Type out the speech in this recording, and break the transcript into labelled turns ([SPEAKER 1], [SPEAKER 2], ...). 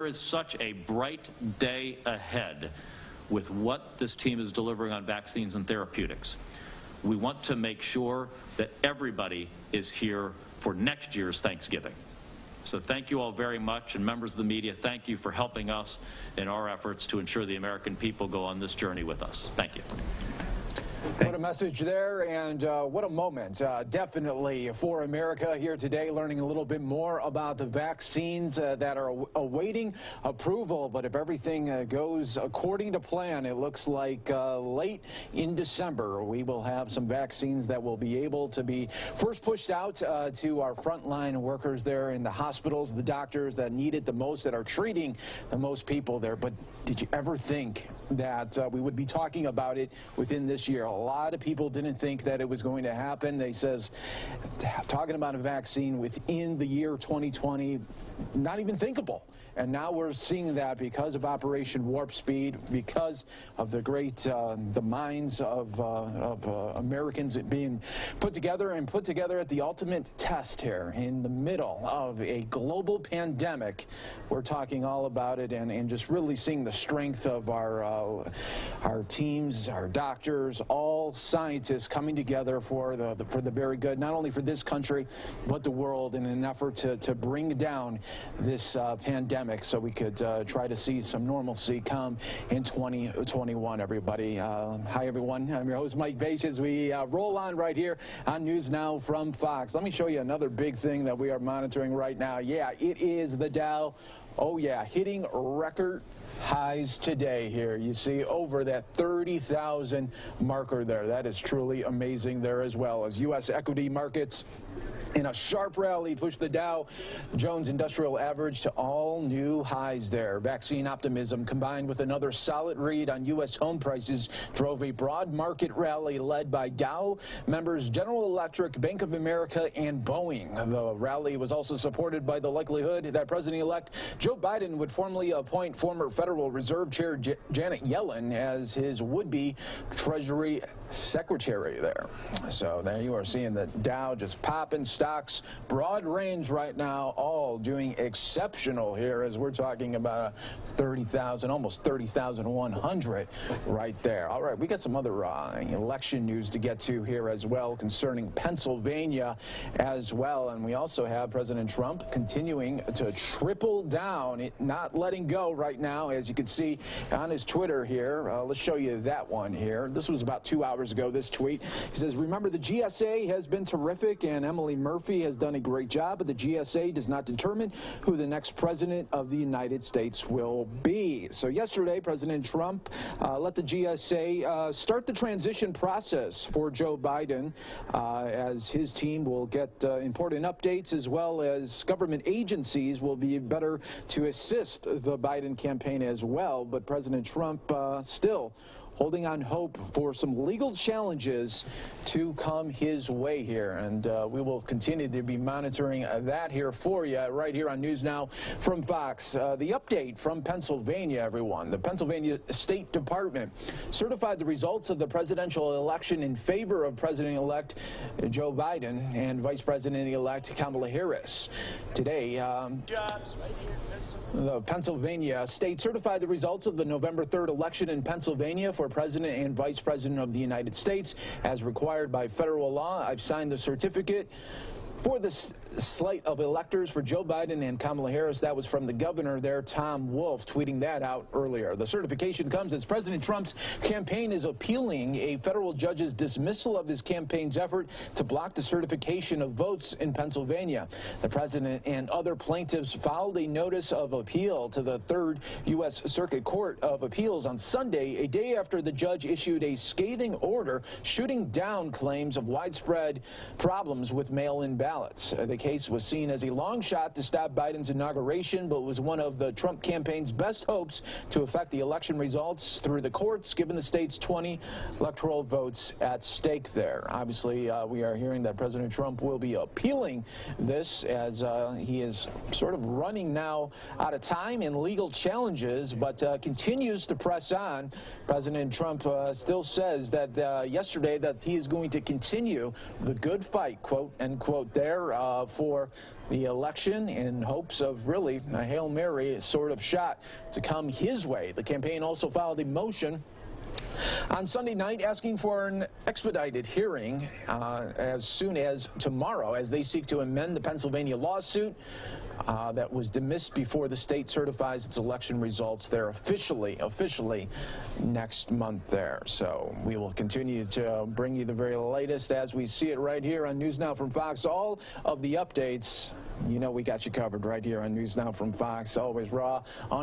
[SPEAKER 1] There is such a bright day ahead with what this team is delivering on vaccines and therapeutics. We want to make sure that everybody is here for next year's Thanksgiving. So thank you all very much, and members of the media, thank you for helping us in our efforts to ensure the American people go on this journey with us. Thank you.
[SPEAKER 2] What a message there, and what a moment, definitely, for America here today, learning a little bit more about the vaccines that are awaiting approval. But if everything goes according to plan, it looks like late in December, we will have some vaccines that will be able to be first pushed out to our frontline workers there in the hospitals, the doctors that need it the most, that are treating the most people there. But did you ever think that we would be talking about it within this year? A lot of people didn't think that it was going to happen. They says talking about a vaccine within the year 2020, not even thinkable. And now we're seeing that because of Operation Warp Speed, because of the great, the minds of Americans being put together at the ultimate test here in the middle of a global pandemic. We're talking all about it and just really seeing the strength of our teams, our doctors, all scientists coming together for the very good, not only for this country, but the world, in an effort to bring down this pandemic, so we could try to see some normalcy come in 2021, everybody. Hi, everyone. I'm your host, Mike Bache, as we roll on right here on News Now from Fox. Let me show you another big thing that we are monitoring right now. Yeah, it is the Dow. Oh, yeah, hitting record highs today here. You see over that 30,000 marker there. That is truly amazing there, as well as U.S. equity markets in a sharp rally pushed the Dow Jones Industrial Average to all new highs there. Vaccine optimism combined with another solid read on U.S. home prices drove a broad market rally led by Dow members General Electric, Bank of America, and Boeing. The rally was also supported by the likelihood that President-elect Joe Biden would formally appoint former Federal Reserve Chair Janet Yellen as his would-be Treasury Secretary there. So there you are seeing the Dow just popping, stocks, broad range right now, all doing exceptional here as we're talking about 30,000, almost 30,100 right there. All right, we got some other election news to get to here as well concerning Pennsylvania as well. And we also have President Trump continuing to triple down, not letting go right now, as you can see on his Twitter here. Let's show you that one here. This was about 2 hours ago, this tweet. He says, remember, the GSA has been terrific and Emily Murphy has done a great job, but the GSA does not determine who the next president of the United States will be. So yesterday, President Trump let the GSA start the transition process for Joe Biden, as his team will get important updates, as well as government agencies will be better to assist the Biden campaign as well. But President Trump still holding on hope for some legal challenges to come his way here. And we will continue to be monitoring that here for you right here on News Now from Fox. The update from Pennsylvania, everyone. The Pennsylvania State Department certified the results of the presidential election in favor of President-elect Joe Biden and Vice President-elect Kamala Harris. Today, the Pennsylvania State certified the results of the November 3rd election in Pennsylvania for President and Vice President of the United States as required by federal law. I've signed the certificate for the slate of electors for Joe Biden and Kamala Harris. That was from the governor there, Tom Wolf, tweeting that out earlier. The certification comes as President Trump's campaign is appealing a federal judge's dismissal of his campaign's effort to block the certification of votes in Pennsylvania. The president and other plaintiffs filed a notice of appeal to the 3rd U.S. Circuit Court of Appeals on Sunday, a day after the judge issued a scathing order shooting down claims of widespread problems with mail-in ballots. The case was seen as a long shot to stop Biden's inauguration, but was one of the Trump campaign's best hopes to affect the election results through the courts, given the state's 20 electoral votes at stake there. Obviously, we are hearing that President Trump will be appealing this as he is sort of running now out of time in legal challenges, but continues to press on. President Trump still says that yesterday that he is going to continue the good fight, quote unquote, there for the election in hopes of really a Hail Mary sort of shot to come his way. The campaign also filed a motion on Sunday night asking for an expedited hearing as soon as tomorrow as they seek to amend the Pennsylvania lawsuit that was dismissed before the state certifies its election results there officially next month there. So we will continue to bring you the very latest as we see it right here on News Now from Fox. All of the updates, you know, we got you covered right here on News Now from Fox, always raw.